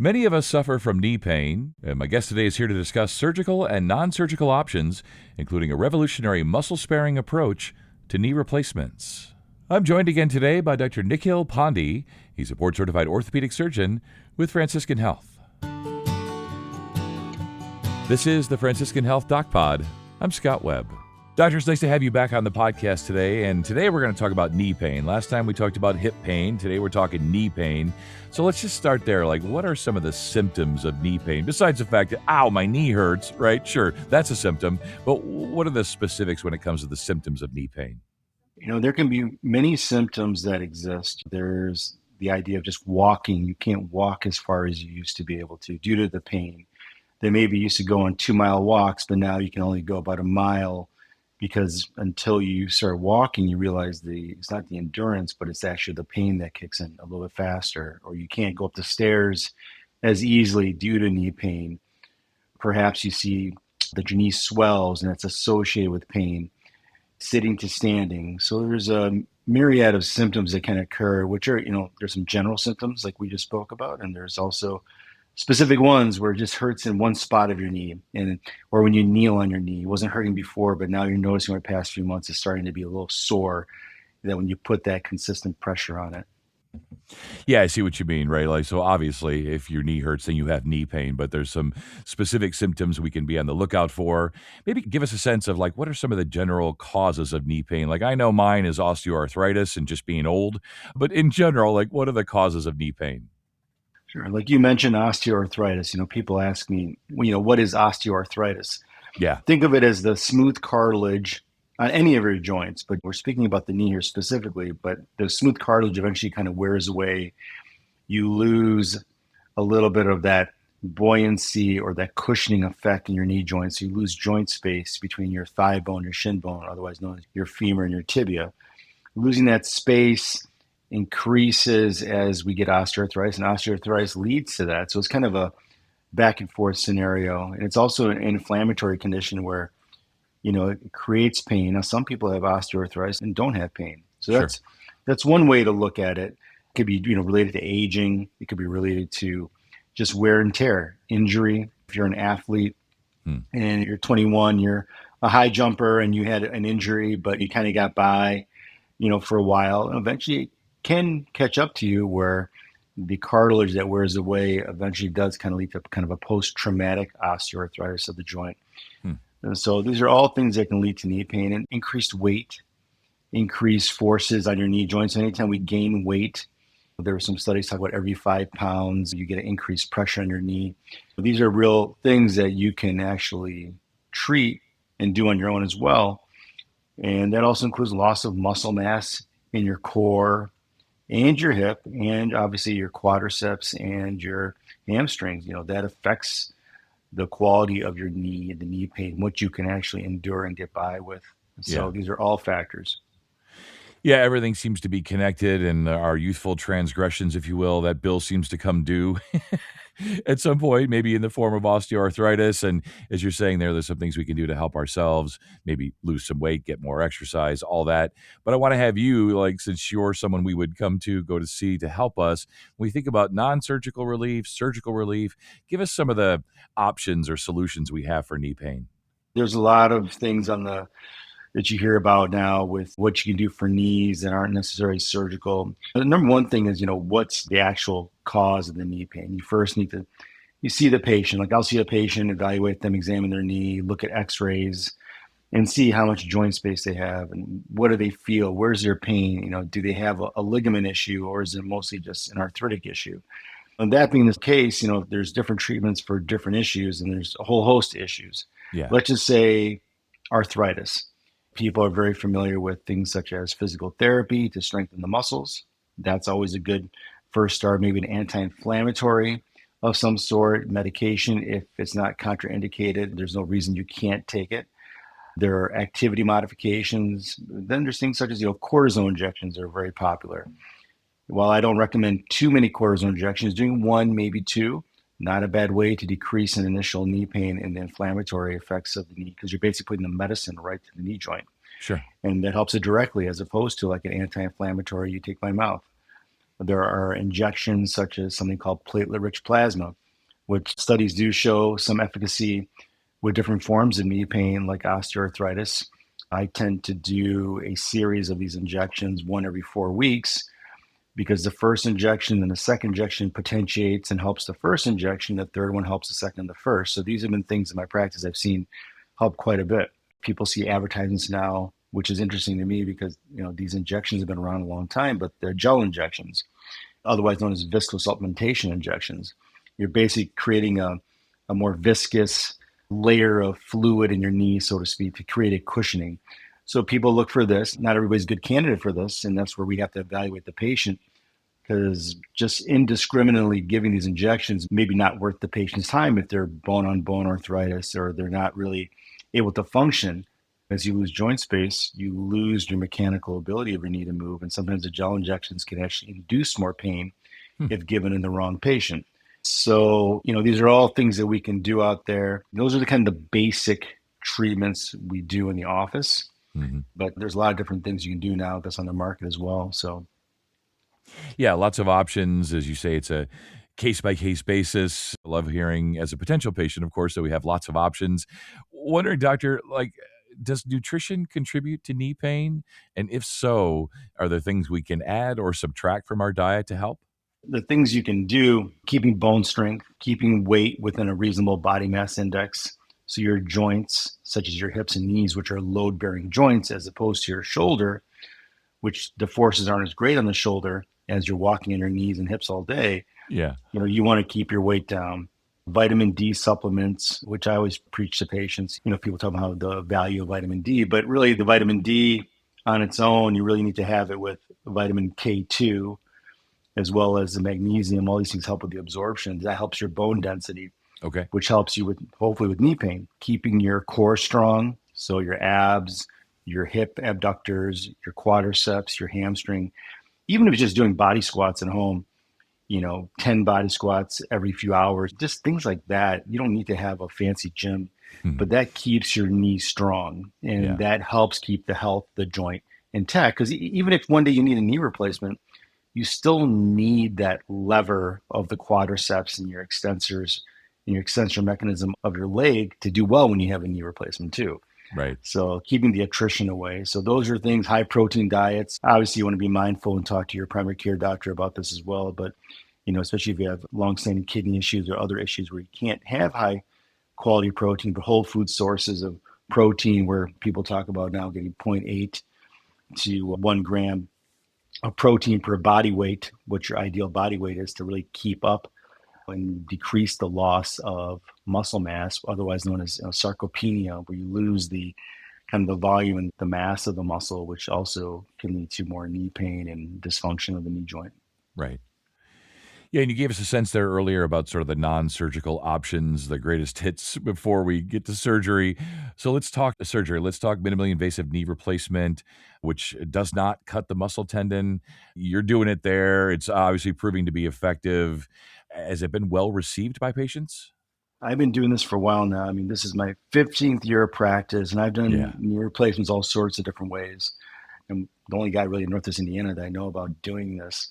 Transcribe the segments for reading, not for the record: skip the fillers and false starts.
Many of us suffer from knee pain, and my guest today is here to discuss surgical and non-surgical options, including a revolutionary muscle-sparing approach to knee replacements. I'm joined again today by Dr. Nikhil Pandhi. He's a board-certified orthopedic surgeon with Franciscan Health. This is the Franciscan Health Doc Pod. I'm Scott Webb. Doctor, it's nice to have you back on the podcast today, and today we're going to talk about knee pain. Last time we talked about hip pain. Today we're talking knee pain. So let's just start there. What are some of the symptoms of knee pain? Besides the fact that, ow, my knee hurts, right? Sure, that's a symptom. But what are the specifics when it comes to the symptoms of knee pain? There can be many symptoms that exist. There's the idea of just walking. You can't walk as far as you used to be able to due to the pain. They maybe used to go on 2-mile walks, but now you can only go about a mile because until you start walking, you realize it's not the endurance, but it's actually the pain that kicks in a little bit faster, or you can't go up the stairs as easily due to knee pain. Perhaps you see that your knee swells and it's associated with pain, sitting to standing. So there's a myriad of symptoms that can occur, which are, there's some general symptoms like we just spoke about, and there's also specific ones where it just hurts in one spot of your knee, or when you kneel on your knee. It wasn't hurting before, but now you're noticing over the past few months it's starting to be a little sore, that when you put that consistent pressure on it. Yeah, I see what you mean, right? So obviously, if your knee hurts, then you have knee pain, but there's some specific symptoms we can be on the lookout for. Maybe give us a sense of what are some of the general causes of knee pain? I know mine is osteoarthritis and just being old, but in general, what are the causes of knee pain? Sure. Like you mentioned osteoarthritis, people ask me, what is osteoarthritis? Yeah. Think of it as the smooth cartilage on any of your joints, but we're speaking about the knee here specifically, but the smooth cartilage eventually kind of wears away. You lose a little bit of that buoyancy or that cushioning effect in your knee joints. So you lose joint space between your thigh bone, your shin bone, otherwise known as your femur and your tibia. Losing that space increases as we get osteoarthritis, and osteoarthritis leads to that. So it's kind of a back and forth scenario. And it's also an inflammatory condition where, it creates pain. Now, some people have osteoarthritis and don't have pain. So Sure. That's one way to look at it. It could be, related to aging. It could be related to just wear and tear, injury. If you're an athlete and you're 21, you're a high jumper and you had an injury, but you kind of got by, for a while. And eventually can catch up to you where the cartilage that wears away eventually does kind of lead to kind of a post-traumatic osteoarthritis of the joint. And so these are all things that can lead to knee pain. And increased weight, increased forces on your knee joints. Anytime we gain weight, there were some studies talk about every 5 pounds, you get an increased pressure on your knee. These are real things that you can actually treat and do on your own as well. And that also includes loss of muscle mass in your core and your hip, and obviously your quadriceps and your hamstrings. That affects the quality of your knee, the knee pain, what you can actually endure and get by with. So These are all factors. Yeah, everything seems to be connected, and our youthful transgressions, if you will, that bill seems to come due at some point, maybe in the form of osteoarthritis. And as you're saying there's some things we can do to help ourselves, maybe lose some weight, get more exercise, all that. But I want to have you, since you're someone we would go to see to help us, when we think about non-surgical relief, surgical relief, give us some of the options or solutions we have for knee pain. There's a lot of things that you hear about now with what you can do for knees that aren't necessarily surgical. The number one thing is, what's the actual cause of the knee pain? You first need to, you see the patient. I'll see a patient, evaluate them, examine their knee, look at x-rays, and see how much joint space they have and what do they feel? Where's their pain? Do they have a ligament issue, or is it mostly just an arthritic issue? And that being the case, there's different treatments for different issues, and there's a whole host of issues. Yeah. Let's just say arthritis. People are very familiar with things such as physical therapy to strengthen the muscles. That's always a good first start, maybe an anti-inflammatory of some sort, medication. If it's not contraindicated, there's no reason you can't take it. There are activity modifications. Then there's things such as, cortisone injections are very popular. While I don't recommend too many cortisone injections, doing 1, maybe 2, not a bad way to decrease an initial knee pain and the inflammatory effects of the knee, because you're basically putting the medicine right to the knee joint. Sure. And that helps it directly, as opposed to like an anti-inflammatory you take by mouth. There are injections such as something called platelet-rich plasma, which studies do show some efficacy with different forms of knee pain like osteoarthritis. I tend to do a series of these injections, one every 4 weeks, because the first injection and the second injection potentiates and helps the first injection. The third one helps the second and the first. So these have been things in my practice I've seen help quite a bit. People see advertisements now, which is interesting to me because these injections have been around a long time, but they're gel injections, otherwise known as viscosupplementation injections. You're basically creating a more viscous layer of fluid in your knee, so to speak, to create a cushioning. So people look for this. Not everybody's a good candidate for this, and that's where we have to evaluate the patient, because just indiscriminately giving these injections may be not worth the patient's time if they're bone-on-bone arthritis or they're not really able to function. As you lose joint space, you lose your mechanical ability of your knee to move, and sometimes the gel injections can actually induce more pain if given in the wrong patient. So, these are all things that we can do out there. Those are the kind of the basic treatments we do in the office. But there's a lot of different things you can do now that's on the market as well. So, Yeah, lots of options. As you say, it's a case-by-case basis. I love hearing, as a potential patient, of course, that we have lots of options. Wondering, doctor, does nutrition contribute to knee pain? And if so, are there things we can add or subtract from our diet to help? the things you can do: keeping bone strength, keeping weight within a reasonable body mass index. So your joints, such as your hips and knees, which are load-bearing joints, as opposed to your shoulder, which the forces aren't as great on the shoulder as you're walking on your knees and hips all day. Yeah. You want to keep your weight down. Vitamin D supplements, which I always preach to patients. People talk about the value of vitamin D, but really the vitamin D on its own, you really need to have it with vitamin K2, as well as the magnesium. All these things help with the absorption. That helps your bone density, Okay. which helps you with, hopefully, with knee pain. Keeping your core strong, so your abs, your hip abductors, your quadriceps, your hamstring. Even if it's just doing body squats at home, 10 body squats every few hours, just things like that. You don't need to have a fancy gym, but that keeps your knee strong, and that helps keep the health of the joint intact. Because even if one day you need a knee replacement, you still need that lever of the quadriceps and your extensors and your extensor mechanism of your leg to do well when you have a knee replacement too. Right. So keeping the attrition away. So those are things. High protein diets. Obviously, you want to be mindful and talk to your primary care doctor about this as well. But especially if you have longstanding kidney issues or other issues where you can't have high quality protein, but whole food sources of protein, where people talk about now getting 0.8 to 1 gram of protein per body weight, what your ideal body weight is, to really keep up and decrease the loss of muscle mass, otherwise known as sarcopenia, where you lose the kind of the volume and the mass of the muscle, which also can lead to more knee pain and dysfunction of the knee joint. Right. Yeah, and you gave us a sense there earlier about sort of the non-surgical options, the greatest hits before we get to surgery. So let's talk surgery. Let's talk minimally invasive knee replacement, which does not cut the muscle tendon. You're doing it there. It's obviously proving to be effective. Has it been well received by patients? I've been doing this for a while now. I mean, this is my 15th year of practice, and I've done knee replacements all sorts of different ways. I'm the only guy really in Northwest Indiana that I know about doing this,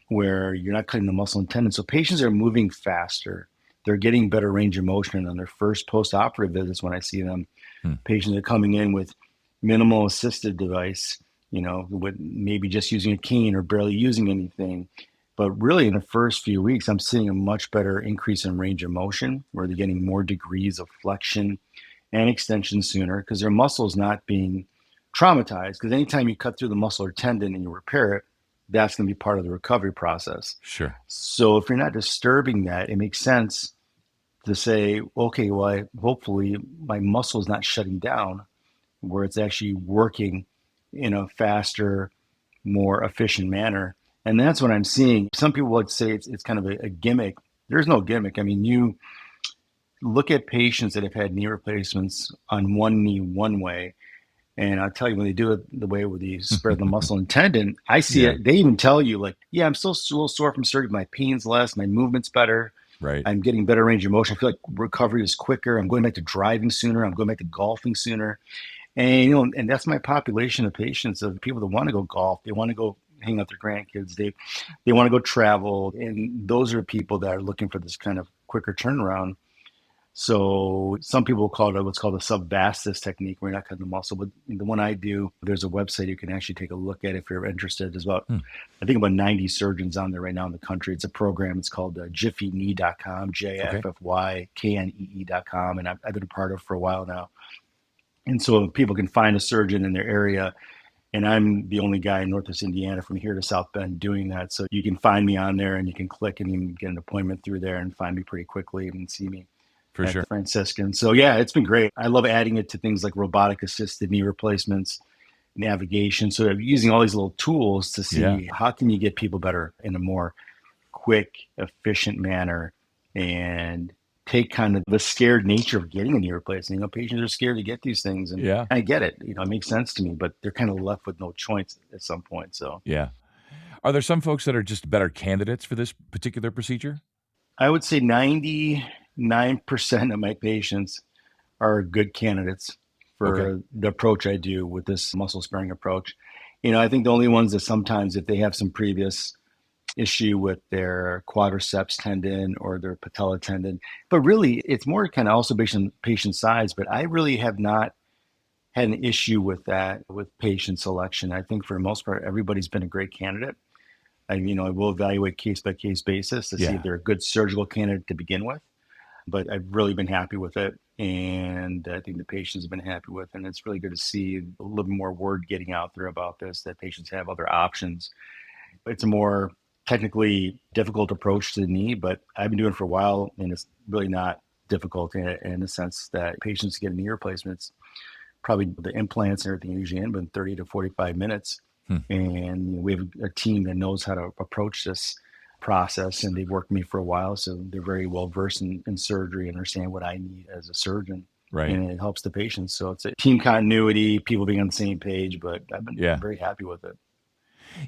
where you're not cutting the muscle and tendon. So patients are moving faster. They're getting better range of motion on their first post-operative visits when I see them. Patients are coming in with minimal assisted device, with maybe just using a cane or barely using anything. But really, in the first few weeks, I'm seeing a much better increase in range of motion, where they're getting more degrees of flexion and extension sooner, because their muscle is not being traumatized. Because anytime you cut through the muscle or tendon and you repair it, that's going to be part of the recovery process. Sure. So if you're not disturbing that, it makes sense to say, okay, well, hopefully my muscle is not shutting down, where it's actually working in a faster, more efficient manner. And that's what I'm seeing. Some people would say it's kind of a gimmick. There's no gimmick. I mean, you look at patients that have had knee replacements on one knee one way, and I'll tell you, when they do it the way where you spread the muscle and tendon, I see it. They even tell you, like, yeah, I'm still a little sore from surgery. My pain's less. My movement's better. Right. I'm getting better range of motion. I feel like recovery is quicker. I'm going back to driving sooner. I'm going back to golfing sooner. And, and that's my population of patients, of people that want to go golf. They want to go hang out with their grandkids. They want to go travel, and those are people that are looking for this kind of quicker turnaround. So some people call it what's called a subvastus technique, where you're not cutting the muscle. But the one I do, there's a website you can actually take a look at if you're interested. There's about, I think about 90 surgeons on there right now in the country. It's a program. It's called jiffyknee.com, Okay. JIFFYKNEE.com. And I've been a part of it for a while now. And so people can find a surgeon in their area. And I'm the only guy in Northwest Indiana from here to South Bend doing that. So you can find me on there, and you can click and you can get an appointment through there and find me pretty quickly and see me For at sure. the Franciscan. So yeah, it's been great. I love adding it to things like robotic assisted knee replacements, navigation. So I'm using all these little tools to see how can you get people better in a more quick, efficient manner, and take kind of the scared nature of getting a knee replacement. Patients are scared to get these things, and Yeah. I get it. It makes sense to me, but they're kind of left with no choice at some point. So Yeah. Are there some folks that are just better candidates for this particular procedure? I would say 99% of my patients are good candidates Okay. for the approach I do with this muscle sparing approach. I think the only ones that sometimes, if they have some previous issue with their quadriceps tendon or their patella tendon, but really it's more kind of also based on patient size. But I really have not had an issue with that with patient selection. I think for the most part, everybody's been a great candidate. I will evaluate case by case basis to see if they're a good surgical candidate to begin with. But I've really been happy with it, and I think the patients have been happy with it. And it's really good to see a little bit more word getting out there about this, that patients have other options. It's a more technically difficult approach to the knee, but I've been doing it for a while, and it's really not difficult in the sense that patients get knee replacements. Probably the implants and everything usually in 30 to 45 minutes. And we have a team that knows how to approach this process, and they've worked with me for a while, so they're very well versed in surgery and understand what I need as a surgeon. Right. And it helps the patients. So it's a team continuity, people being on the same page, but I've been very happy with it.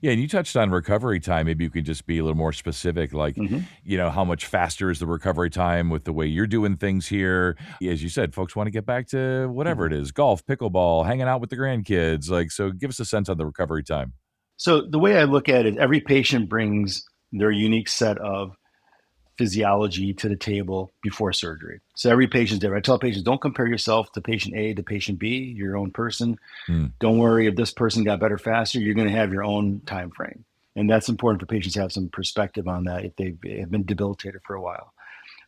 Yeah, and you touched on recovery time. Maybe you could just be a little more specific, like, how much faster is the recovery time with the way you're doing things here? As you said, folks want to get back to whatever it is, golf, pickleball, hanging out with the grandkids. So give us a sense on the recovery time. So the way I look at it, every patient brings their unique set of physiology to the table before surgery. So every patient's different. I tell patients, don't compare yourself to patient A to patient B, you're your own person. Don't worry if this person got better faster, you're going to have your own time frame. And that's important for patients to have some perspective on that if they have been debilitated for a while.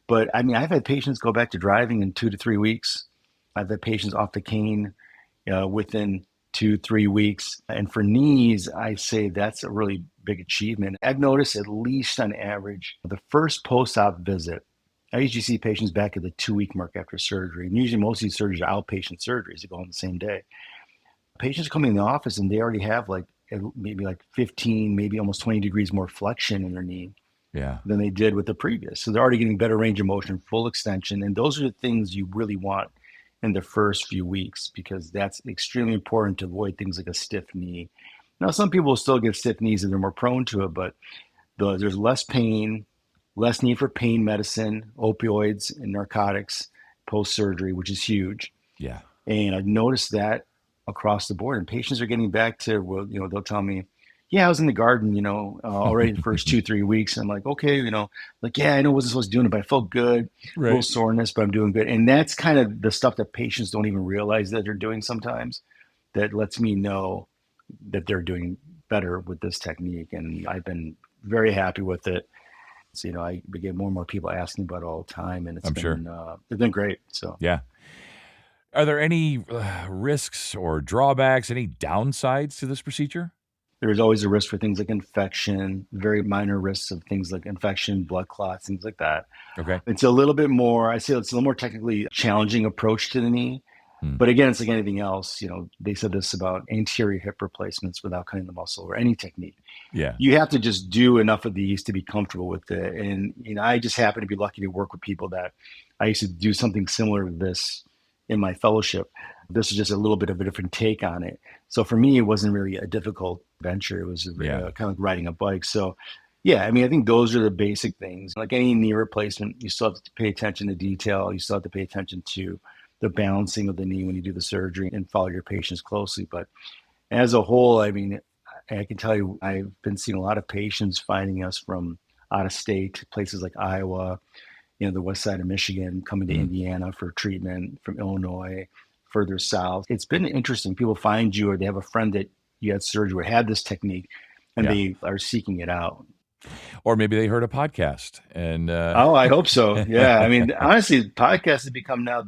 But I've had patients go back to driving in 2 to 3 weeks. I've had patients off the cane within 2-3 weeks. And for knees, I say that's a really big achievement. I've noticed, at least on average, the first post-op visit, I usually see patients back at the 2-week mark after surgery. And usually most of these surgeries are outpatient surgeries that go on the same day. Patients come in the office and they already have maybe 15, maybe almost 20 degrees more flexion in their knee than they did with the previous. So they're already getting better range of motion, full extension. And those are the things you really want in the first few weeks, because that's extremely important to avoid things like a stiff knee. Now, some people will still get stiff knees and they're more prone to it, but there's less pain, less need for pain medicine, opioids, and narcotics post-surgery, which is huge. Yeah. And I've noticed that across the board. And patients are getting back to, they'll tell me, yeah, I was in the garden, already the first 2-3 weeks. And I'm like, okay, yeah, I know I wasn't supposed to do it, but I felt good, a little soreness, but I'm doing good. And that's kind of the stuff that patients don't even realize that they're doing sometimes, that lets me know that they're doing better with this technique. And I've been very happy with it. So, I get more and more people asking about it all the time, and it's been great. So yeah. Are there any risks or drawbacks, any downsides to this procedure? There's always a risk for things like infection, very minor risks of things like infection, blood clots, things like that. Okay. It's a little bit more, I say it's a little more technically challenging approach to the knee. But again, it's like anything else. They said this about anterior hip replacements without cutting the muscle, or any technique. Yeah. You have to just do enough of these to be comfortable with it. And, I just happen to be lucky to work with people that I used to do something similar to this in my fellowship. This is just a little bit of a different take on it. So for me, it wasn't really a difficult venture. It was kind of like riding a bike. So yeah, I think those are the basic things. Like any knee replacement, you still have to pay attention to detail. You still have to pay attention to the balancing of the knee when you do the surgery and follow your patients closely. But as a whole, And I can tell you, I've been seeing a lot of patients finding us from out of state, places like Iowa, the west side of Michigan, coming to Indiana for treatment, from Illinois, further south. It's been interesting. People find you, or they have a friend that you had surgery or had this technique, and they are seeking it out. Or maybe they heard a podcast and Oh, I hope so. Yeah. I mean, honestly, podcasts have become now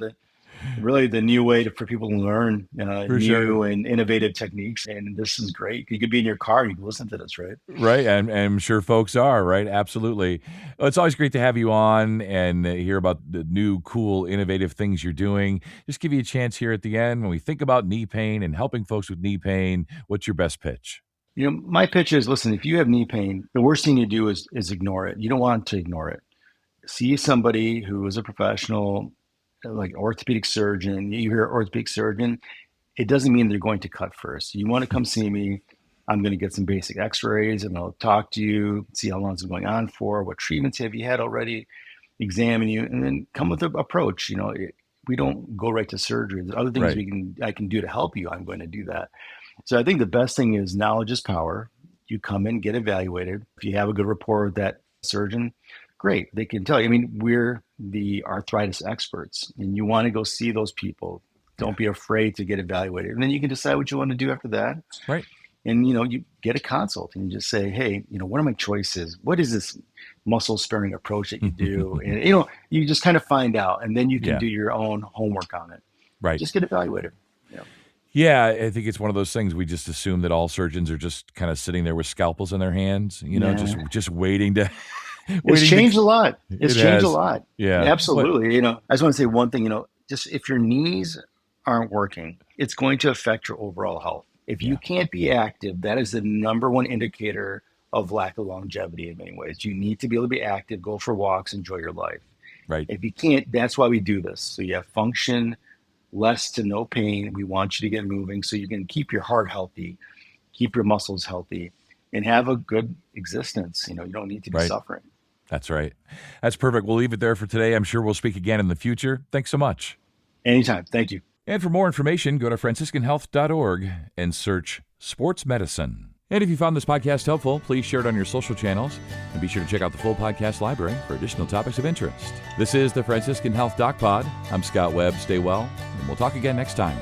really the new way for people to learn new and innovative techniques. And this is great. You could be in your car, you can listen to this, right? Right. And I'm sure folks are, right? Absolutely. Well, it's always great to have you on and hear about the new, cool, innovative things you're doing. Just give you a chance here at the end. When we think about knee pain and helping folks with knee pain, what's your best pitch? My pitch is, listen, if you have knee pain, the worst thing to do is ignore it. You don't want to ignore it. See somebody who is a professional, like orthopedic surgeon. You hear orthopedic surgeon, it doesn't mean they're going to cut first. You want to come see me. I'm going to get some basic x-rays and I'll talk to you, see how long it's going on for, what treatments have you had already, examine you, and then come with an approach. We don't go right to surgery. There's other things I can do to help you. I'm going to do that. So I think the best thing is knowledge is power. You come in, get evaluated. If you have a good rapport with that surgeon, great. They can tell you. I mean, we're the arthritis experts, and you want to go see those people. Don't be afraid to get evaluated. And then you can decide what you want to do after that. Right. And, you get a consult and you just say, hey, what are my choices? What is this muscle sparing approach that you do? And, you just kind of find out, and then you can do your own homework on it. Right. Just get evaluated. Yeah, I think it's one of those things we just assume that all surgeons are just kind of sitting there with scalpels in their hands, just waiting to. It's changed a lot. It's changed a lot. Yeah, absolutely. I just want to say one thing. Just if your knees aren't working, it's going to affect your overall health. If you can't be active, that is the number one indicator of lack of longevity in many ways. You need to be able to be active, go for walks, enjoy your life. Right. If you can't, that's why we do this. So you have function, less to no pain. We want you to get moving so you can keep your heart healthy, keep your muscles healthy, and have a good existence. You don't need to be suffering. That's right. That's perfect. We'll leave it there for today. I'm sure we'll speak again in the future. Thanks so much. Anytime. Thank you. And for more information, go to franciscanhealth.org and search sports medicine. And if you found this podcast helpful, please share it on your social channels and be sure to check out the full podcast library for additional topics of interest. This is the Franciscan Health Doc Pod. I'm Scott Webb. Stay well, and we'll talk again next time.